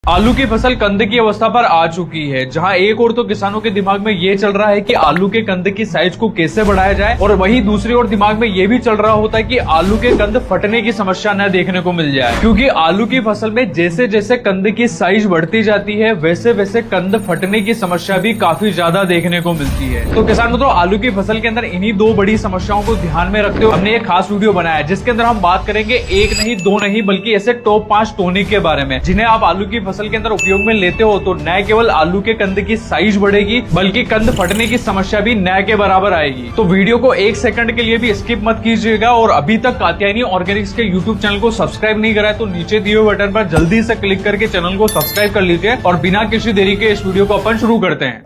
आलू की फसल कंद की अवस्था पर आ चुकी है, जहां एक और तो किसानों के दिमाग में ये चल रहा है कि आलू के कंद की साइज को कैसे बढ़ाया जाए, और वहीं दूसरी ओर दिमाग में ये भी चल रहा होता है कि आलू के कंद फटने की समस्या न देखने को मिल जाए, क्योंकि आलू की फसल में जैसे जैसे कंद की साइज बढ़ती जाती है वैसे वैसे कंद फटने की समस्या भी काफी ज्यादा देखने को मिलती है। तो किसान मित्रों, आलू की फसल के अंदर इन्हीं दो बड़ी समस्याओं को ध्यान में रखते हुए हमने एक खास वीडियो बनाया है, जिसके अंदर हम बात करेंगे एक नहीं दो नहीं बल्कि ऐसे टॉप 5 टॉनिक के बारे में, जिन्हें आप आलू की फसल के अंदर उपयोग में लेते हो तो न केवल आलू के कंद की साइज बढ़ेगी बल्कि कंद फटने की समस्या भी न के बराबर आएगी। तो वीडियो को एक सेकंड के लिए भी स्किप मत कीजिएगा, और अभी तक कात्यायनी ऑर्गेनिक्स के यूट्यूब चैनल को सब्सक्राइब नहीं करा है तो नीचे दिए हुए बटन पर जल्दी से क्लिक करके चैनल को सब्सक्राइब कर लीजिए, और बिना किसी देरी के इस वीडियो को अपन शुरू करते हैं।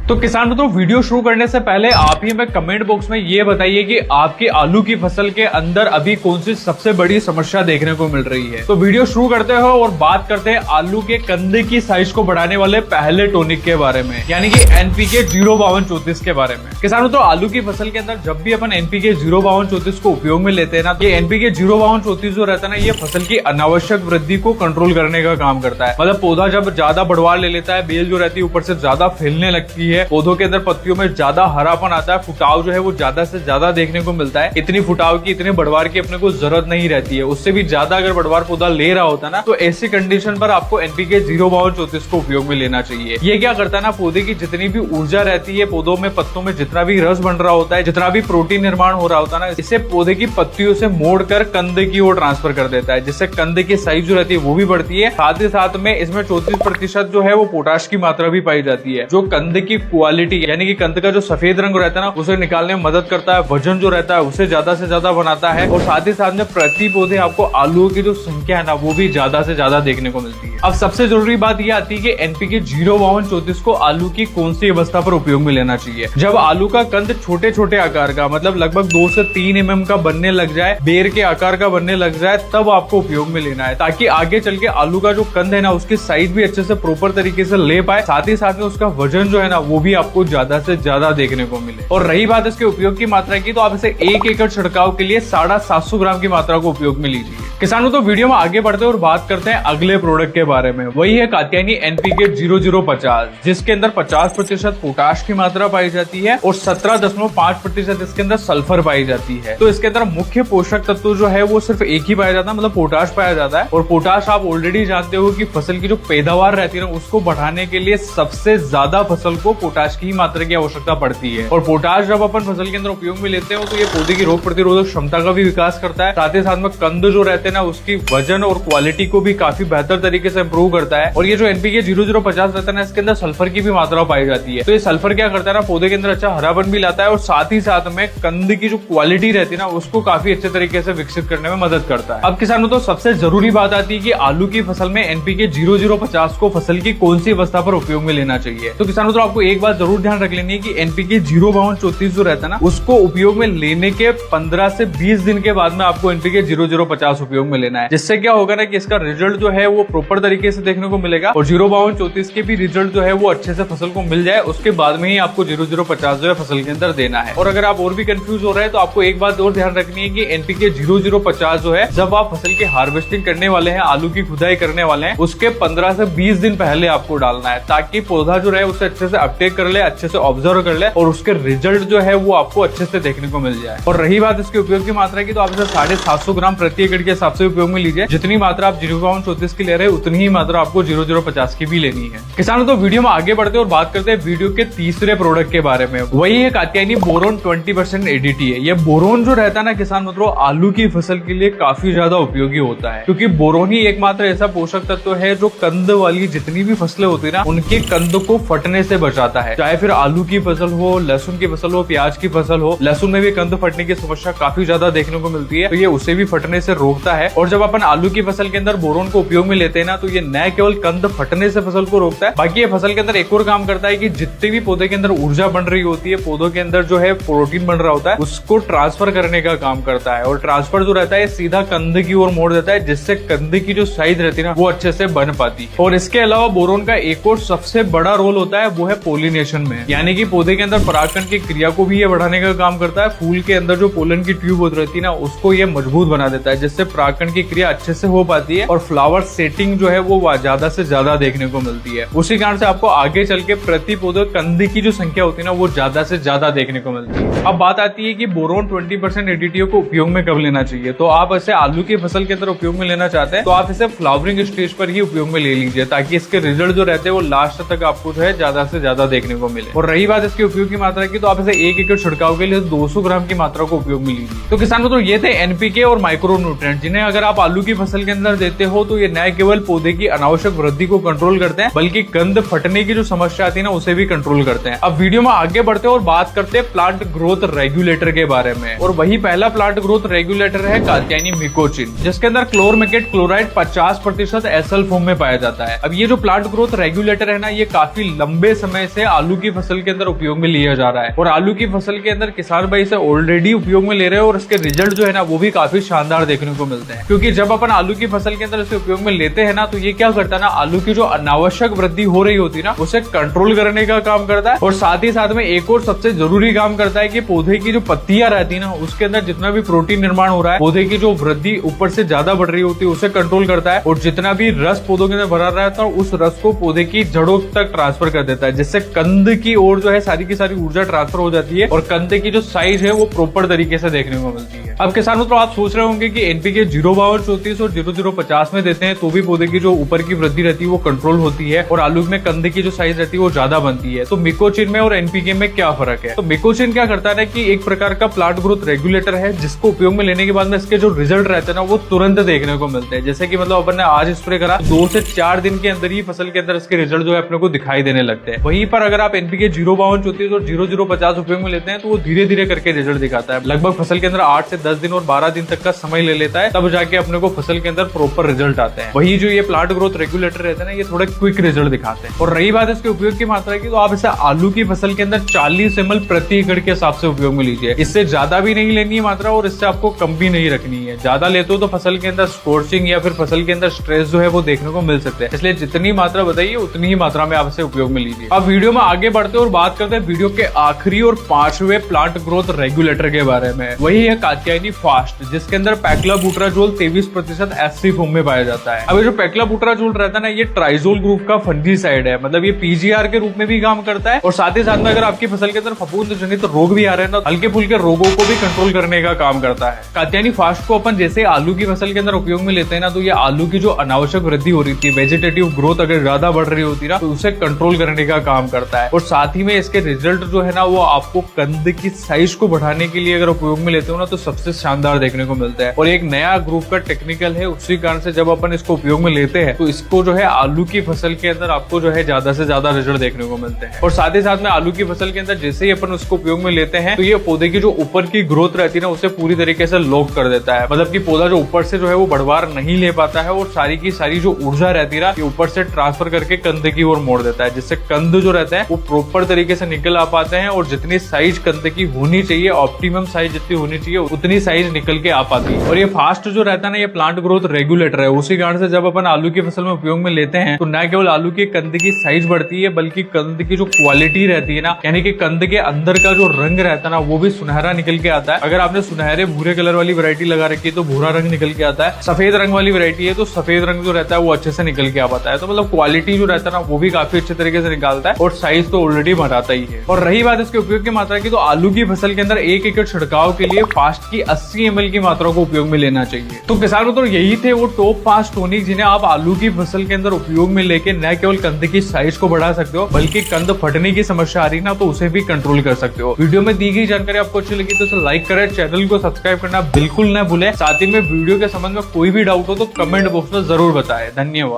तो किसान मित्रों, वीडियो शुरू करने से पहले आप ही हमें कमेंट बॉक्स में ये बताइए कि आपकी आलू की फसल के अंदर अभी कौन सी सबसे बड़ी समस्या देखने को मिल रही है। तो वीडियो शुरू करते हैं और बात करते हैं आलू के कंद की साइज को बढ़ाने वाले पहले टॉनिक के बारे में, यानी कि एनपीके 05234 के बारे में। किसान मित्रों, आलू की फसल के अंदर जब भी अपन एनपीके 05234 को उपयोग में लेते हैं ना, ये एनपीके 05234 जो रहता है ना, ये फसल की अनावश्यक वृद्धि को कंट्रोल करने का काम करता है। मतलब पौधा जब ज्यादा बढ़वार ले लेता है, बेल जो रहती है ऊपर से ज्यादा फैलने लगती है, पौधों के अंदर पत्तियों में ज्यादा हरापन आता है, फुटाव जो है वो ज्यादा से ज्यादा देखने को मिलता है। इतनी फुटाव की, इतने बढ़वार की अपने को जरूरत नहीं रहती है, उससे भी ज्यादा अगर बढ़वार पौधा ले रहा होता है ना, तो ऐसी कंडीशन पर आपको एनपीके 05234 को उपयोग में लेना चाहिए। ये क्या करता है ना, पौधे की जितनी भी ऊर्जा रहती है, पौधों में पत्तों में जितना भी रस बन रहा होता है, जितना भी प्रोटीन निर्माण हो रहा होता है ना, इसे पौधे की पत्तियों से मोड़कर कंद की ओर ट्रांसफर कर देता है, जिससे कंद की साइज जो रहती है वो भी बढ़ती है। साथ ही साथ में इसमें 34% जो है वो पोटाश की मात्रा भी पाई जाती है, जो कंद की क्वालिटी यानी कि कंद का जो सफेद रंग रहता है ना, उसे निकालने में मदद करता है। वजन जो रहता है उसे ज्यादा से ज्यादा बनाता है, और साथ ही साथ में प्रति पौधे आपको आलू की जो संख्या है ना, वो भी ज्यादा से ज्यादा देखने को मिलती है। अब सबसे जरूरी बात यह आती है कि एनपीके 05234 को आलू की कौन सी अवस्था पर उपयोग में लेना चाहिए। जब आलू का कंद छोटे छोटे आकार का, मतलब लगभग 2 से 3 mm का बनने लग जाए, बेर के आकार का बनने लग जाए, तब आपको उपयोग में लेना है, ताकि आगे चल के आलू का जो कंद है ना, उसकी साइज भी अच्छे से प्रॉपर तरीके से ले पाए। साथ ही साथ में उसका वजन जो है ना, वो भी आपको ज्यादा से ज्यादा देखने को मिले। और रही बात इसके उपयोग की मात्रा की, तो आप इसे 1 एकड़ छिड़काव के लिए 750 ग्राम की मात्रा को उपयोग में लीजिए। किसानों, तो वीडियो में आगे बढ़ते हैं और बात करते हैं अगले प्रोडक्ट के बारे में। वही है कात्यायनी एनपीके 0050, जिसके अंदर 50% पोटाश की मात्रा पाई जाती है और 17.5% इसके अंदर सल्फर पाई जाती है। तो इसके अंदर मुख्य पोषक तत्व जो है वो सिर्फ एक ही पाया जाता है, मतलब पोटाश पाया जाता है। और पोटाश आप ऑलरेडी जानते हो कि फसल की जो पैदावार रहती है ना, उसको बढ़ाने के लिए सबसे ज्यादा फसल को पोटाश की मात्रा की आवश्यकता पड़ती है। और पोटाश जब अपन फसल के अंदर उपयोग में लेते हो तो ये पौधे की रोग प्रतिरोधक क्षमता का भी विकास करता है। साथ ही साथ में कंद जो रहते हैं ना, उसकी वजन और क्वालिटी को भी काफी बेहतर तरीके से इंप्रूव करता है। और ये जो एनपीके 0050 रहता है ना, इसके अंदर सल्फर की भी मात्रा पाई जाती है। तो ये सल्फर क्या करता है ना, पौधे के अंदर अच्छा हरापन भी लाता है, और साथ ही साथ में कंद की जो क्वालिटी रहती है ना, उसको काफी अच्छे तरीके से विकसित करने में मदद करता है। अब किसानों, तो सबसे जरूरी बात आती है कि आलू की फसल में एनपीके 0050 को फसल की कौन सी अवस्था पर उपयोग में लेना चाहिए। तो किसानों, तो आपको एक बात जरूर ध्यान रख लेनी है कि एनपीके 05234 जो रहता है ना, उसको उपयोग में लेने के 15 से 20 दिन के बाद में आपको एनपीके 0050 उपयोग में लेना है। जिससे क्या होगा ना कि इसका रिजल्ट जो है वो प्रॉपर तरीके से देखने को मिलेगा, और 05234 के भी रिजल्ट जो है वो अच्छे से फसल को मिल जाए, उसके बाद में ही आपको 0050 जो है फसल के अंदर देना है। और अगर आप और भी कंफ्यूज हो रहे हैं तो आपको एक बात और ध्यान रखनी है कि एनपीके 0050 जो है, जब आप फसल की हार्वेस्टिंग करने वाले हैं, आलू की खुदाई करने वाले हैं, उसके 15 से 20 दिन पहले आपको डालना है, ताकि पौधा जो है उसे अच्छे से अपटेक कर ले, अच्छे से ऑब्जर्व कर ले, और उसके रिजल्ट जो है वो आपको अच्छे से देखने को मिल जाए। और रही बात इसके उपयोग की मात्रा की, तो आप इसे 750 ग्राम प्रति एकड़ के हिसाब से उपयोग में लीजिए। जितनी मात्रा आप 05234 की ले रहे हैं, उतनी ही मात्रा आपको 0050 की भी लेनी है। किसानों, तो वीडियो में आगे बढ़ते हैं और बात करते हैं वीडियो के तीसरे प्रोडक्ट के बारे में। वही है कात्यायनी बोरोन 20% एडीटी है। ये बोरोन जो रहता है ना किसान मित्रों, आलू की फसल के लिए काफी ज्यादा उपयोगी होता है, क्योंकि बोरोन ही एकमात्र ऐसा पोषक तत्व है जो कंद वाली जितनी भी फसलें होती है ना, उनके कंद को फटने से बचाता है। चाहे फिर आलू की फसल हो, लहसुन की फसल हो, प्याज की फसल हो, लहसुन में भी कंद फटने की समस्या काफी ज्यादा देखने को मिलती है, तो ये उसे भी फटने से रोकता है। और जब अपन आलू की फसल के अंदर बोरोन को उपयोग में लेते हैं ना, तो ये न केवल कंद फटने से फसल को रोकता है, बाकी ये फसल के अंदर एक और काम करता है कि जितने भी पौधे के अंदर ऊर्जा बन रही होती है, पौधों के अंदर जो है प्रोटीन बन रहा होता है, उसको ट्रांसफर करने का काम करता है। और ट्रांसफर जो रहता है सीधा कंद की ओर मोड़ देता है, जिससे कंद की जो साइज रहती है ना, वो अच्छे से बन पाती है। और इसके अलावा बोरोन का एक और सबसे बड़ा रोल होता है, वो है पॉलिनेशन में, यानी कि पौधे के अंदर परागकण की क्रिया को भी ये बढ़ाने का काम करता है। फूल के अंदर जो पोलन की ट्यूब होती रहती है ना, उसको ये मजबूत बना देता है, जिससे परागकण की क्रिया अच्छे से हो पाती है और फ्लावर सेटिंग जो है वो ज्यादा से ज्यादा देखने को मिलती है। उसी कारण से आपको आगे चल के प्रति पौधे कंद की जो संख्या होती है ना, वो ज्यादा से ज्यादा देखने को मिलती है। अब बात आती है कि बोरोन 20% एडीटीओ को उपयोग में कब लेना चाहिए। तो आप इसे आलू की फसल के अंदर उपयोग में लेना चाहते हैं तो आप इसे फ्लावरिंग स्टेज पर ही उपयोग में ले लीजिए, ताकि इसके रिजल्ट जो रहते हैं वो लास्ट तक आपको जो है ज्यादा से ज्यादा देखने को मिले। और रही बात इसके उपयोग की मात्रा की, तो आप इसे 1 एकड़ छिड़काव के लिए 200 ग्राम की मात्रा को उपयोग में लीजिए। तो किसान मित्रों, ये थे एनपीके और माइक्रो न्यूट्रिएंट, जिन्हें अगर आप आलू की फसल के अंदर देते हो तो ये न केवल पौधे की अनावश्यक वृद्धि को कंट्रोल करते हैं, बल्कि कंद फटने की जो समस्या आती है ना, उसे भी कंट्रोल करते हैं। अब वीडियो में आगे बढ़ते हैं और बात करते हैं प्लांट ग्रोथ रेगुलेटर के बारे में। और वही पहला प्लांट ग्रोथ रेगुलेटर है कात्यायनी मिकोचिन, जिसके अंदर क्लोरमेकेट क्लोराइड 50% एसल फॉर्म में पाया जाता है। अब ये जो प्लांट ग्रोथ रेगुलेटर है ना, ये काफी लंबे समय से आलू की फसल के अंदर उपयोग में लिया जा रहा है और आलू की फसल के अंदर किसान भाई इसे ऑलरेडी उपयोग में ले रहे हैं और इसके रिजल्ट जो है ना, वो भी काफी शानदार देखने को मिलते हैं। क्योंकि जब अपन आलू की फसल के अंदर इसे उपयोग में लेते हैं ना, तो ये क्या करता है ना, आलू की जो अनावश्यक वृद्धि हो रही होती है ना, उसे कंट्रोल करने का काम करता है। और साथ ही साथ में एक और सबसे जरूरी काम करता है कि पौधे की जो पत्तियां रहती है ना, उसके अंदर जितना भी प्रोटीन निर्माण हो रहा है, पौधे की जो वृद्धि ऊपर से ज्यादा बढ़ रही होती है, उसे कंट्रोल करता है। और जितना भी रस पौधों के अंदर भरा रहता है, उस रस को पौधे की जड़ों तक ट्रांसफर कर देता है, जिससे कंद की ओर जो है सारी की सारी ऊर्जा ट्रांसफर हो जाती है और कंद की जो साइज है वो प्रॉपर तरीके से देखने को मिलती है। अब किसान मित्रों, आप सोच रहे होंगे कि एनपीके 05234 और 0050 में देते हैं तो भी पौधे की जो ऊपर की वृद्धि रहती है वो कंट्रोल होती है और आलू में कंद की जो साइज रहती है वो ज्यादा बनती है। तो मिकोचिन में और एनपीके में क्या फर्क है? तो मिकोचिन क्या करता है कि एक प्रकार का प्लांट ग्रोथ रेगुलेटर है, जिसको उपयोग में लेने के बाद में इसके जो रिजल्ट रहते हैं ना, वो तुरंत देखने को मिलते हैं। जैसे कि मतलब अपन ने आज स्प्रे करा, 2 से 4 दिन के अंदर ही फसल के अंदर इसके रिजल्ट जो है अपने को दिखाई देने लगते हैं। वहीं पर अगर आप एनपीके 05234 और 0050 उपयोग में लेते हैं तो वो धीरे धीरे करके रिजल्ट दिखाता है। लगभग फसल के अंदर 8 से 10 दिन और 12 दिन तक का समय ले लेता है, तब जाके अपने को फसल के अंदर प्रॉपर रिजल्ट आते हैं। वही जो ये प्लांट ग्रोथ रेगुलेटर रहते हैं ना, ये थोड़े क्विक रिजल्ट दिखाते हैं। और रही बात इसके उपयोग की मात्रा की, तो आप इसे आलू की फसल के अंदर 40 ml प्रति एकड़ के हिसाब से उपयोग में लीजिए। इससे ज्यादा भी नहीं लेनी है मात्रा और इससे आपको कम भी नहीं रखनी है। ज्यादा लेते हो तो फसल के अंदर स्कॉर्चिंग या फिर फसल के अंदर स्ट्रेस जो है वो देखने को मिल सकते हैं। इसलिए जितनी मात्रा बताइए उतनी ही मात्रा में आप इसे उपयोग में लीजिए। अब वीडियो में आगे बढ़ते और बात करते हैं वीडियो के आखिरी और 5वें प्लांट ग्रोथ रेगुलेटर के बारे में। वही है कात्यायनी फास्ट, जिसके अंदर पैक्लाबुटराजोल 23% एससी फॉर्म में पाया जाता है। अब ये जो पैक्लाबुटराजोल रहता है ना, ये ट्राइजोल ग्रुप का फंजीसाइड है, मतलब ये पीजीआर के रूप में भी काम करता है और साथ ही साथ में अगर आपकी फसल के अंदर फफूंद जनित रोग भी आ रहे हैं ना, हल्के फुल्के रोगों को भी कंट्रोल करने का काम करता है। कात्यायनी फास्ट को अपन जैसे आलू की फसल के अंदर उपयोग में लेते हैं ना, तो ये आलू की जो अनावश्यक वृद्धि हो रही थी, वेजिटेटिव ग्रोथ अगर ज्यादा बढ़ रही होती ना, तो उसे कंट्रोल करने का काम करता है। और साथ ही में इसके रिजल्ट जो है ना, वो आपको कंद की साइज को बढ़ाने के लिए अगर उपयोग में लेते हो ना, तो सबसे शानदार देखने को मिलता है। और एक नया ग्रुप का टेक्निकल है, उसी कारण से जब अपन इसको उपयोग में लेते हैं तो इसको जो है आलू की फसल के अंदर आपको जो है ज्यादा से ज्यादा रिजल्ट देखने को मिलते हैं। और साथ ही साथ में आलू की फसल के अंदर जैसे ही अपन उसको उपयोग में लेते हैं, तो ये पौधे की जो ऊपर की ग्रोथ रहती है ना, उसे पूरी तरीके से लॉक कर देता है। मतलब कि पौधा जो ऊपर से जो है वो बढ़वार नहीं ले पाता है और सारी की सारी जो ऊर्जा रहती है ना, ये ऊपर से ट्रांसफर करके कंद की ओर मोड़ देता है, जिससे कंद जो रहता है वो प्रॉपर तरीके से निकल आ पाते हैं और जितनी साइज कंद की होनी चाहिए, ऑप्टिमम साइज जितनी होनी चाहिए, उतनी साइज निकल के आ पाती है। और ये फास्ट जो रहता है ना, ये प्लांट ग्रोथ रेगुलेटर है। उसी कारण से जब अपन आलू की फसल में उपयोग में लेते हैं तो न केवल आलू की कंद की साइज बढ़ती है, बल्कि कंद की जो क्वालिटी रहती है ना, यानी कि कंद के अंदर का जो रंग रहता है ना, वो भी सुनहरा निकल के आता है। अगर आपने सुनहरे भूरे कलर वाली वैरायटी लगा रखी है तो भूरा रंग निकल के आता है, सफेद रंग वाली वैरायटी है तो सफेद रंग जो रहता है वो अच्छे से निकल के आ पाता है। तो मतलब क्वालिटी जो रहता है ना, वो भी काफी अच्छे तरीके से निकालता है और साइज तो ऑलरेडी बढ़ाता ही है। और रही बात इसके उपयोग की मात्रा की, तो आलू की फसल के अंदर 1 एकड़ छिड़काव के लिए फास्ट की 80 ml की मात्रा को उपयोग में लेना चाहिए। तो किसानों, तो यही थे वो टॉप 5 टॉनिक जिन्हें आप आलू की फसल के अंदर उपयोग में लेके न केवल कंद की साइज को बढ़ा सकते हो, बल्कि कंद फटने की समस्या आ रही ना, तो उसे भी कंट्रोल कर सकते हो। वीडियो में दी गई जानकारी आपको अच्छी लगी तो इसे लाइक करें, चैनल को सब्सक्राइब करना बिल्कुल न भूलें। साथ ही में वीडियो के संबंध में कोई भी डाउट हो तो कमेंट बॉक्स में जरूर बताएं। धन्यवाद।